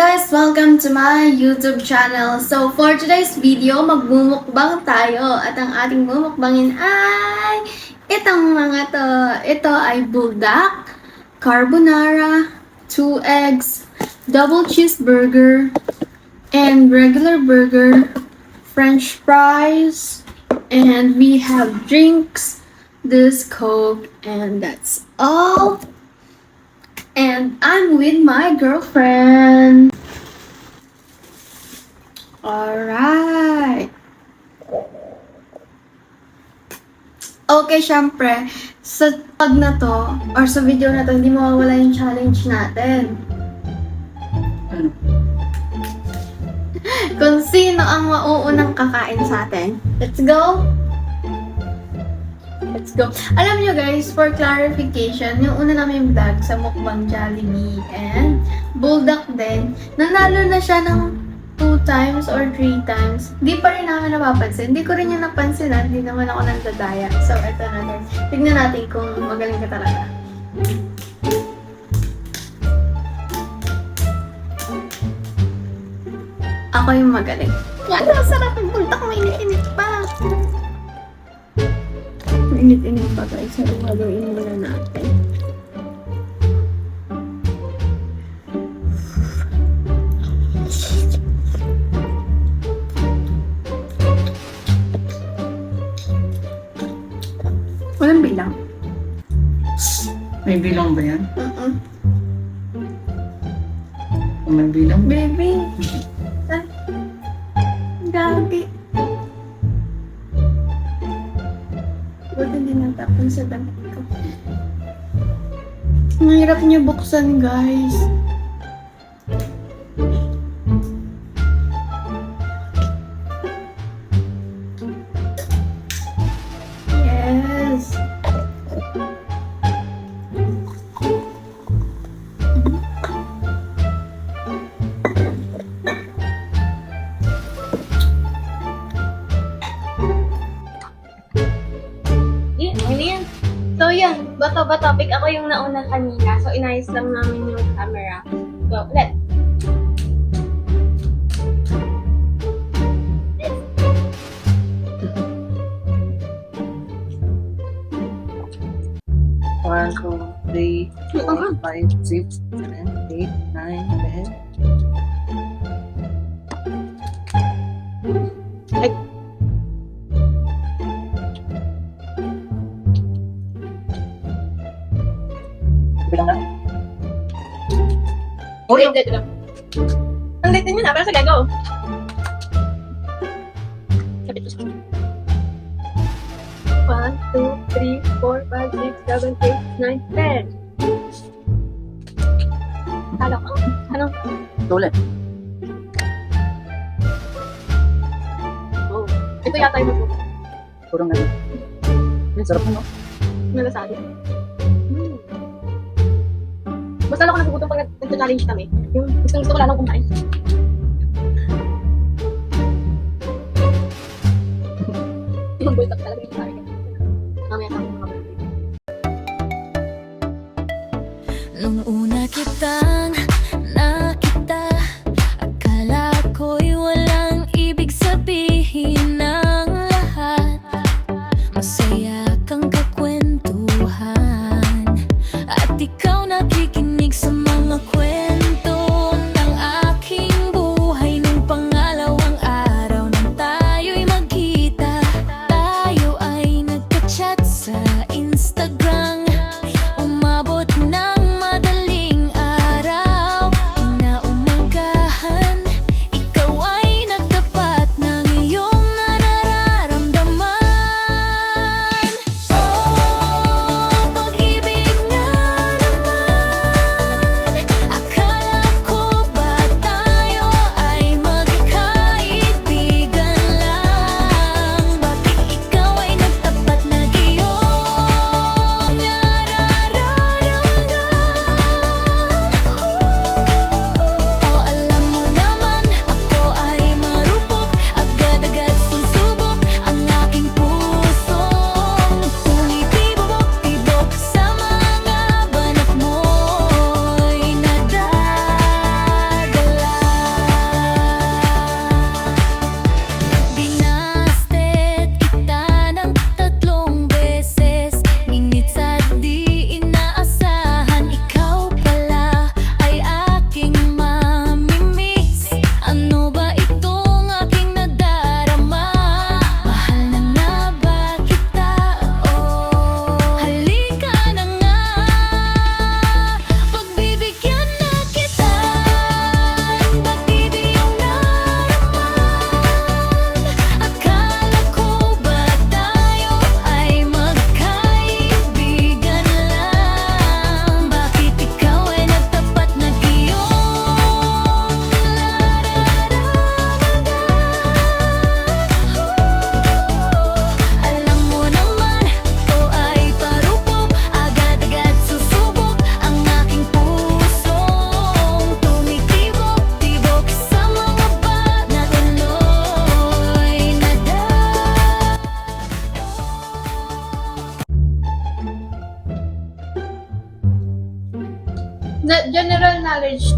guys! Welcome to my YouTube channel. So, for today's video, magmumukbang tayo. At ang ating mumukbangin ay itong mga to. Ito ay buldak, carbonara, 2 eggs, double cheeseburger, and regular burger, french fries, and we have drinks, this Coke, and that's all. And I'm with my girlfriend. Alright. Okay, syempre, sa tag na to, or sa video na to, hindi mawawala yung challenge natin. Ano? Kung sino ang mauunang kakain sa atin. Let's go! Let's go. Alam nyo guys, for clarification, yung una namin vlog sa Mukbang Jollibee and Buldak din, nanalo na siya ng 2 times or 3 times. Di pa rin namin napapansin. Hindi ko rin yung napansin at hindi naman ako nagdadaya. So, eto na guys. Tignan natin kung magaling ka talaga. Ako yung magaling. Yan, masarap yung buldak. Mainit-init pa. Init-init pa guys. Haluin muna natin. Walang bilang. May bilang ba yan? Kung may bilang? Baby. Ah, Gagi. Buti hindi natapon sa damit ko. Ang hirap niya buksan, guys. Yes. Ano yan? So yun, bato topic. Ako yung nauna kanina. So inayos lang namin yung camera. So, ulit. One, two, three, four, five, 6, 7, 8, 9, 10. Bilang na? Ulit, ulit, ulit. Ang litin yun pero sa gago. Sabit ko siya. 1, 2, 3, 4, 5, 6, 7, 8, 9, 10. Talo ko. Ano? Ito ulit. Oh. Ito yata yung mabuti. Purong na. Ang sarap mo, no? Nalasabi. Basta ako nagugutom pag nag-challenge kami. Yung gusto ko lang kumain. Yung bultak talaga yung pare. Mamaya ako makabalik. Nung una kitang nakita, akala ko'y walang ibig sabihin ng lahat. Masaya kang kakwentuhan, at ikaw nakikinig sa mga kwento ng aking buhay. Nung pangalawang araw nang tayo'y magkita, tayo ay nagka-chat sa Instagram. Umabot ng madaling araw.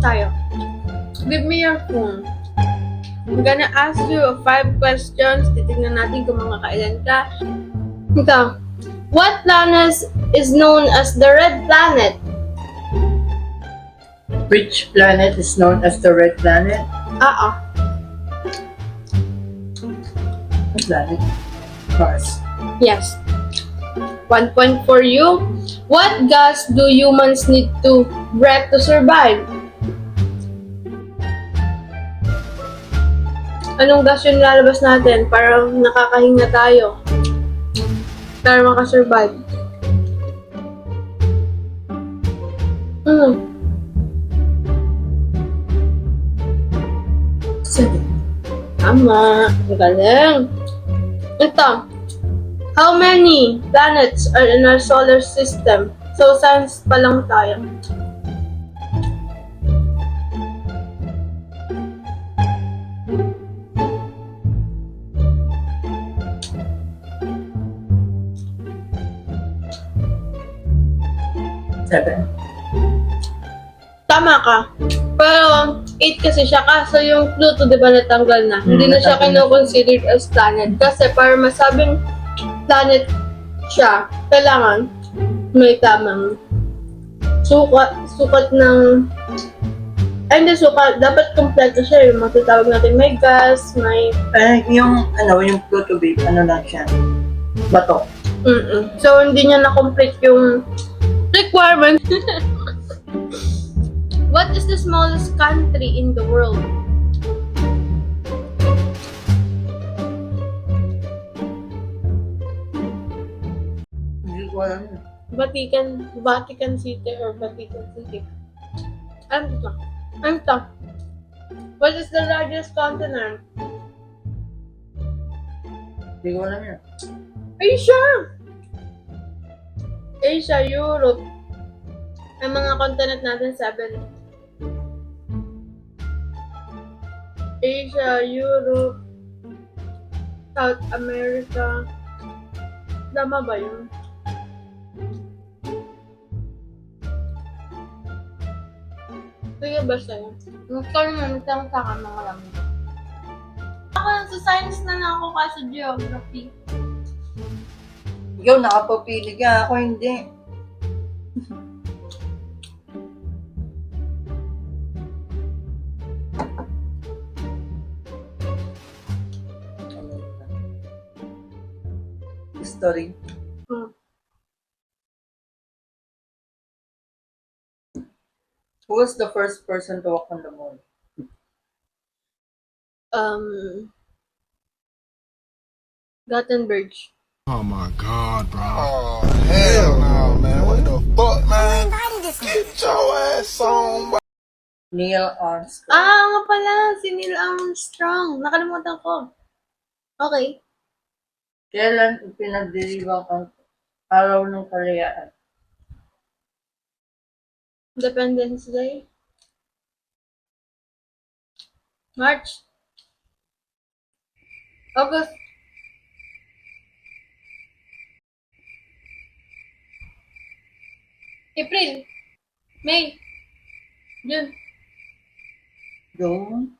tayo. Give me your phone. I'm gonna ask you 5 questions. Titignan natin kung mga kailan ka. Ito. What planet is known as the red planet? Which planet is known as the red planet? What planet? Mars. Yes. 1 point for you. What gas do humans need to breathe to survive? Anong gas yung lalabas natin para nakakahinga tayo? Para makasurvive? Hmm. Seven. Tama. Ang galing. Ito. How many planets are in our solar system? So, science pa lang tayo. Seven. Tama ka. Pero, 8 kasi siya. Kaso yung Pluto, di ba, natanggal na. Hindi na siya natanggal na. kino-considered as planet. Kasi para masabing planet siya, kailangan may tamang sukat ng hindi sukat, dapat kompleto siya. Yung matutawag natin may gas, may Yung Pluto babe, ano lang siya? Bato. So, hindi niya na-complete yung requirement. What is the smallest country in the world? Hindi ko alam yun. Vatican City or Vatican City. Ano to? Ano to? What is the largest continent? Hindi ko alam yun. Asia! Asia, Europe. Ang mga continent natin, 7. Asia, Europe, South America. Tama ba yun? Sige, basta yun. Magkaroon na nagtanong sa akin mga alam mo. Ako, sa science na lang ako kasi geography. Ikaw nakapapili ka, ako hindi. History. Who was the first person to walk on the moon? Gutenberg. Oh my god, bro. Oh, hell no, man. What the fuck, man? Get your ass on, bro. Neil Armstrong. Nga pala, si Neil Armstrong. Nakalimutan ko. Okay. Kailan pinagdiriwang ang araw ng kalayaan? Independence Day. March. August. April. May. June. June?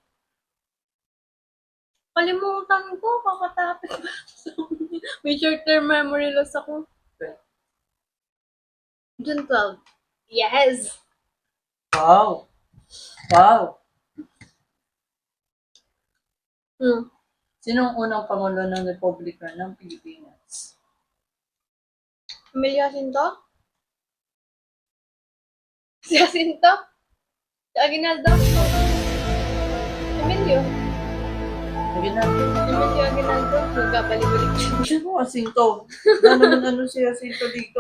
Kalimutan ko, kakatapos ba? May short-term memory loss ako. June 12. Yes! Wow! Wow! Sino ang unang Pangulo ng Republika ng Pilipinas? Emilio Jacinto? Si Jacinto? Si Aguinaldo? Emilio? Emilio Aguinaldo? Magkabalik-balik siya. Sino Jacinto? Ano si Jacinto dito?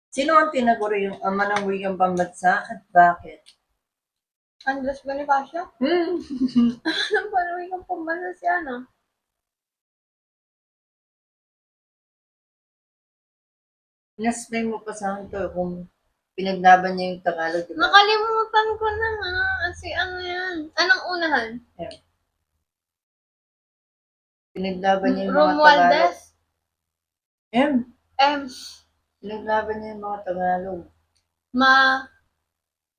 Sino ang tinaguri yung ama ng wikang pambansa at bakit? Andres Bonifacio? Anong panuwi kang pambansa si ano? Inasplay mo pa sa akin to kung pinaglaban niya yung Tagalog. Diba? Nakalimutan ko na nga. Kasi ano yan? Anong unahan? Pinaglaban niya yung mga Tagalog. Romualdez? M. M. Pinaglaban niya yung mga Tagalog. Ma,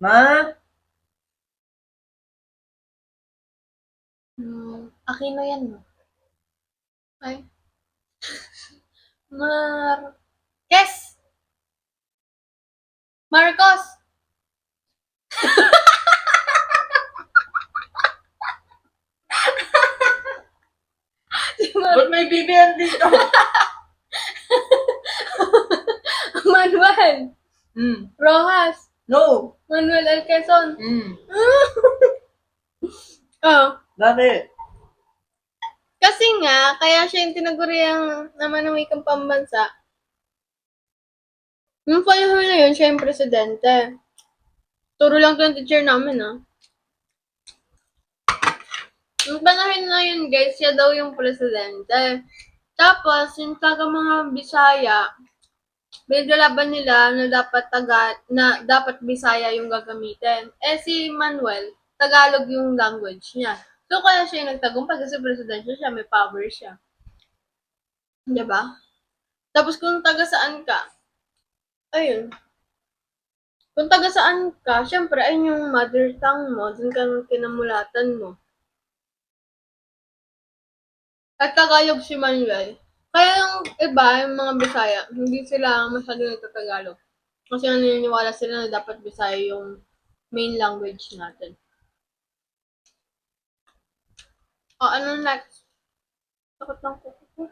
Ma? Aquino yan, no? Ay. Marquez! Marcos! Ba't may BBM dito? Manuel Hmm. Rojas! No! Manuel L. Quezon! Hmm. Oh. Bakit? Kasi nga, kaya siya yung tinaguriang naman ng wikang pambansa. Yung panahon na yun, siya yung presidente. Turo lang to ng teacher namin, ah. Yung panahon na yun, guys, siya daw yung presidente. Tapos, yung taga mga Bisaya, laban nila na dapat Bisaya yung gagamitin. Eh si Manuel, Tagalog yung language niya. So kaya siya yung nagtagumpay kasi presidente siya, may power siya. 'Di ba? Tapos kung taga saan ka, ayun. Kung taga saan ka, syempre ayun yung mother tongue mo, dun ka nung kinamulatan mo. At Tagalog si Manuel. Kaya yung iba, yung mga Bisaya, hindi sila masyado nagtatagalog. Kasi naniniwala sila na dapat Bisaya yung main language natin. O, ano next? Takot ng kuko ko.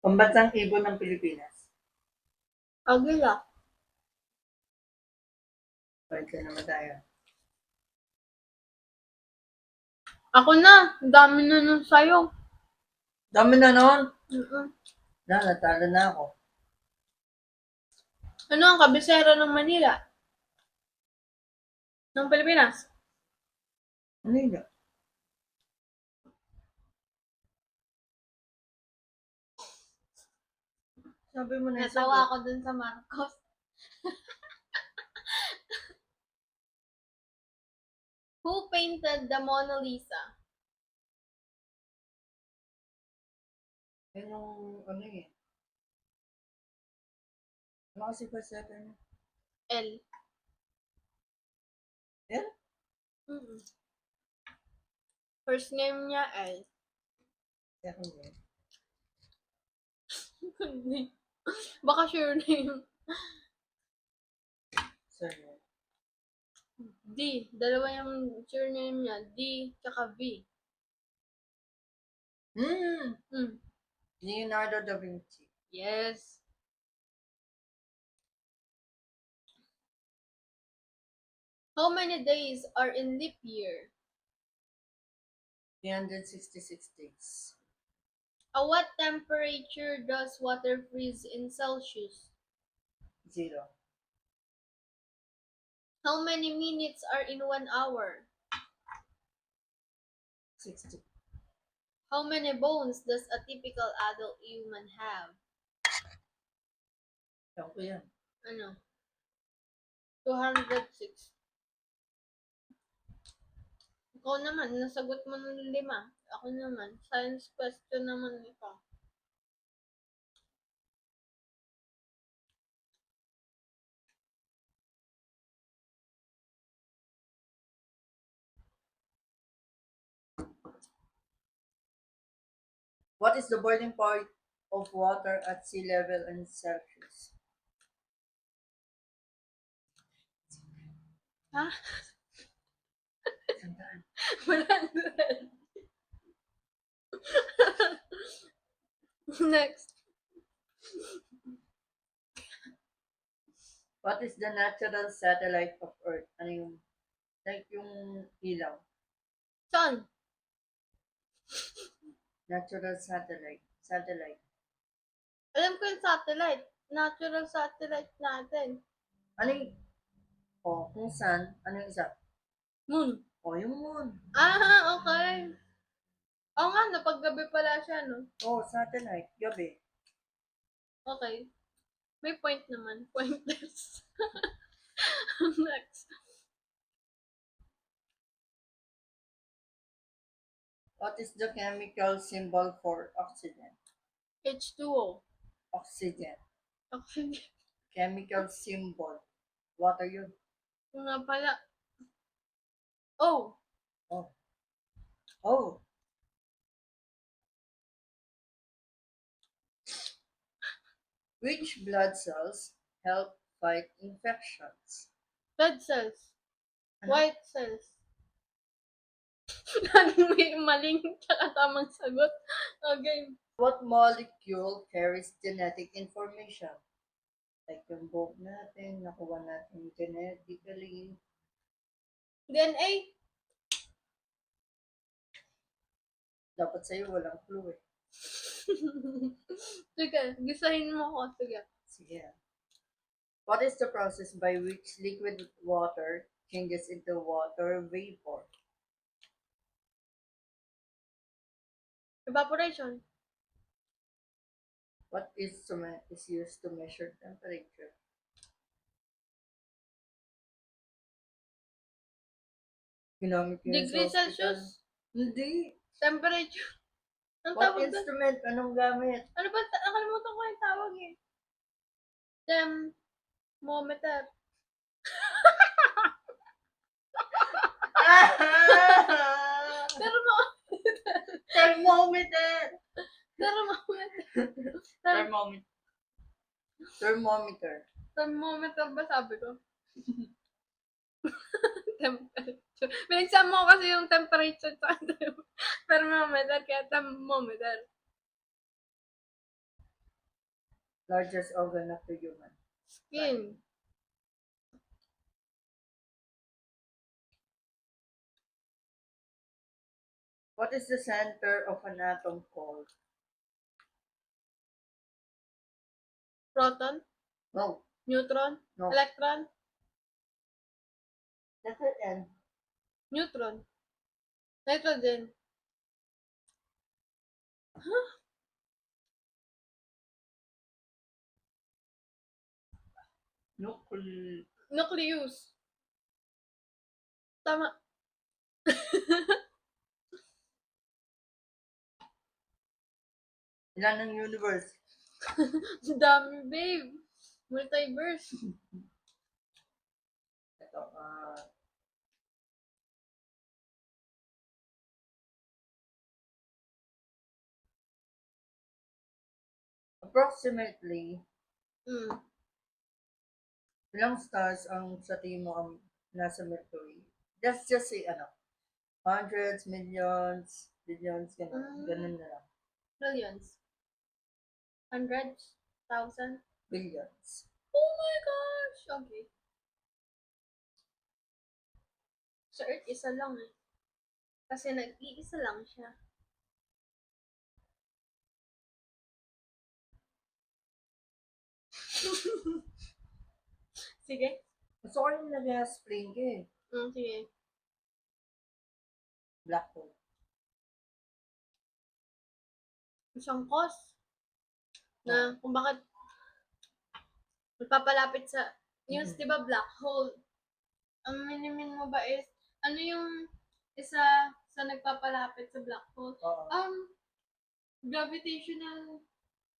Pambansang ibon ng Pilipinas. Agila. Pwede naman tayo. Ako na. Ang dami na nun sa'yo. Dami na noon. Mm-mm. Natalo na ako. Ano ang kabisera ng Manila? Ng Pilipinas? Ano yun? Sabi mo na yung Natawa sagot. ako dun sa Marcos. Who painted the Mona Lisa? Yun yung ano eh. Ano kasi pa sa atin? L. L? Mm-mm. First name niya L. Second name. Baka sure name. Sorry. D. Dalawa yung sure name niya. D tsaka V. Mm. Leonardo da Vinci. Yes. How many days are in leap year? 366 days. At what temperature does water freeze in Celsius? 0. How many minutes are in 1 hour? 60. How many bones does a typical adult human have? Ewan ko yan. Ano? 206. Ikaw naman, nasagot mo ng 5. Ako naman, science question naman ito. What is the boiling point of water at sea level in Celsius? Ha? Sandaan. 100. Next. What is the natural satellite of Earth? Ano yung, like yung ilaw. Saan? Natural satellite. Satellite. Alam ko yung satellite. Natural satellite natin. Ano yung, kung saan, ano yung isa? Moon. Yung moon. Ah, okay. Oo nga, napaggabi pala siya, no? Satellite. Gabi. Okay. May point naman. Pointless. Next. What is the chemical symbol for oxygen? H2O. Oxygen. Oxygen. Chemical symbol. What are you? Yung nga pala. Oh, Oh. Oh. Which blood cells help fight infections? red cells. Ano? White cells. Laging may maling tsaka tamang sagot. Okay. What molecule carries genetic information? Like yung buhok natin, nakuha natin genetically. DNA. Dapat sa'yo walang clue eh. Sige, gisahin mo ko. Sige. Sige. What is the process by which liquid water changes into water vapor? Evaporation. What instrument is used to measure temperature? Ginamit ko yun sa Degree hospital. Celsius. Hindi. Temperature. Ang What tawag doon? instrument? Anong gamit? Ano ba? Nakalimutan ko yung tawag eh. Thermometer. Thermometer! Thermometer. Thermometer. Thermometer. Thermometer ba sabi ko? Temperature. Binigsan mo kasi yung temperature sa thermometer kaya thermometer. Largest organ of the human. Skin. What is the center of an atom called? Proton. No. Neutron. No. Electron. Letter N. Neutron. Nitrogen. Nucleus. Tama. Ilan ang universe? Dami, babe. Multiverse. Ito, approximately, Mm. ilang stars ang sa tingin mo ang nasa Mercury? Just say, hundreds, millions, billions, ganun. Ganun na lang. Millions. Hundreds. Thousand. Billions. Oh my gosh! Okay. Sa Earth, isa lang eh. Kasi nag-iisa lang siya. Sige. Gusto ko yung nag-explain ka eh. Sige. Black hole. Isang cause na kung bakit magpapalapit sa yung di ba black hole, ang minimin mo ba is ano yung isa sa nagpapalapit sa black hole? Oo. Gravitational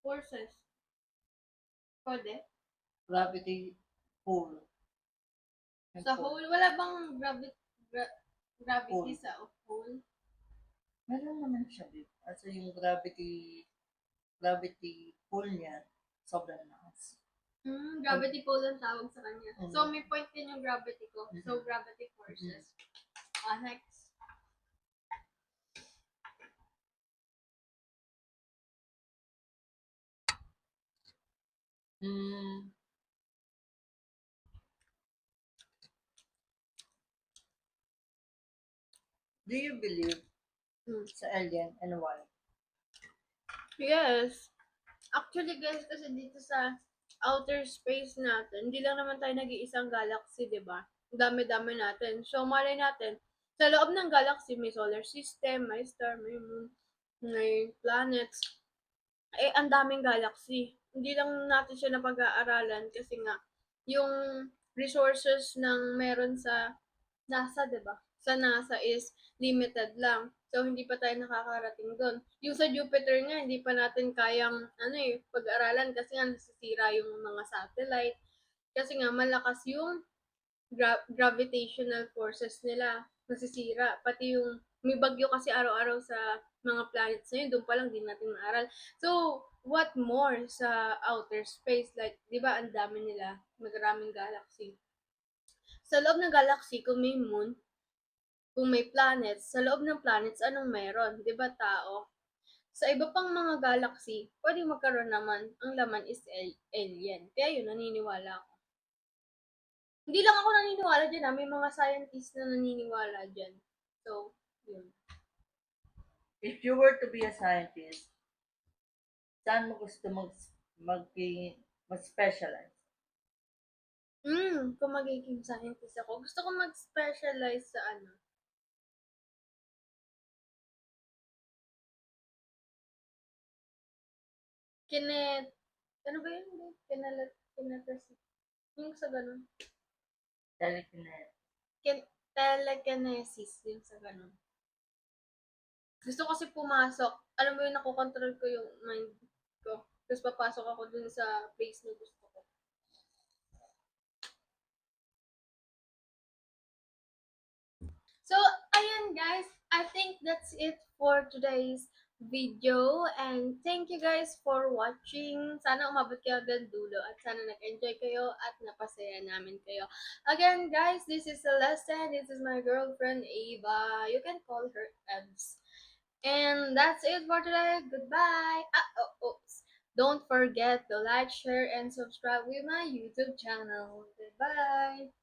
forces. Pwede? Gravity pull. Sa hole, wala bang gravity Hole. sa hole? Meron naman siya dito. Kasi yung gravity pull niya, sobrang lakas. Gravity pull ang tawag sa kanya. Mhm. So, may point din yung gravity ko. So, Mhm. gravity forces. Next. Do you believe sa alien and why? Yes. Actually, guys, kasi dito sa outer space natin, hindi lang naman tayo nag-iisang galaxy, di ba? Ang dami-dami natin. So, malay natin, sa loob ng galaxy, may solar system, may star, may moon, may planets. Eh, ang daming galaxy. Hindi lang natin siya napag-aaralan kasi nga, yung resources ng meron sa NASA, di ba? Sa NASA is limited lang. So, hindi pa tayo nakakarating doon. Yung sa Jupiter nga, hindi pa natin kayang, pag-aralan kasi nga nasisira yung mga satellite. Kasi nga, malakas yung gravitational forces nila nasisira. Pati yung may bagyo kasi araw-araw sa mga planets na yun, doon pa lang din natin maaral. So, what more sa outer space? Like, di ba, ang dami nila, maraming galaxy. Sa loob ng galaxy, kung may moon, kung may planets, sa loob ng planets, anong meron? Di ba, tao? Sa iba pang mga galaxy, pwede magkaroon naman, ang laman is alien. Kaya yun, naniniwala ako. Hindi lang ako naniniwala dyan, may mga scientists na naniniwala dyan. So, yun. If you were to be a scientist, saan mo gusto mag-specialize? Kung magiging scientist ako, gusto ko mag-specialize sa kinet, ano ba yun? Kinetic, yung sa ganun. Telekinesis, yung sa ganun. Gusto kasi pumasok, alam mo yun, nakokontrol ko yung mind ko. Tapos papasok ako dun sa place na gusto ko. So, ayan guys, I think that's it for today's video. And thank you guys for watching. Sana umabot kayo hanggang dulo at sana nag-enjoy kayo at napasaya namin kayo. Again guys, this is Celeste. This is my girlfriend Ava. You can call her Ebs. And that's it for today. Goodbye. Don't forget to like, share, and subscribe with my YouTube channel. Goodbye.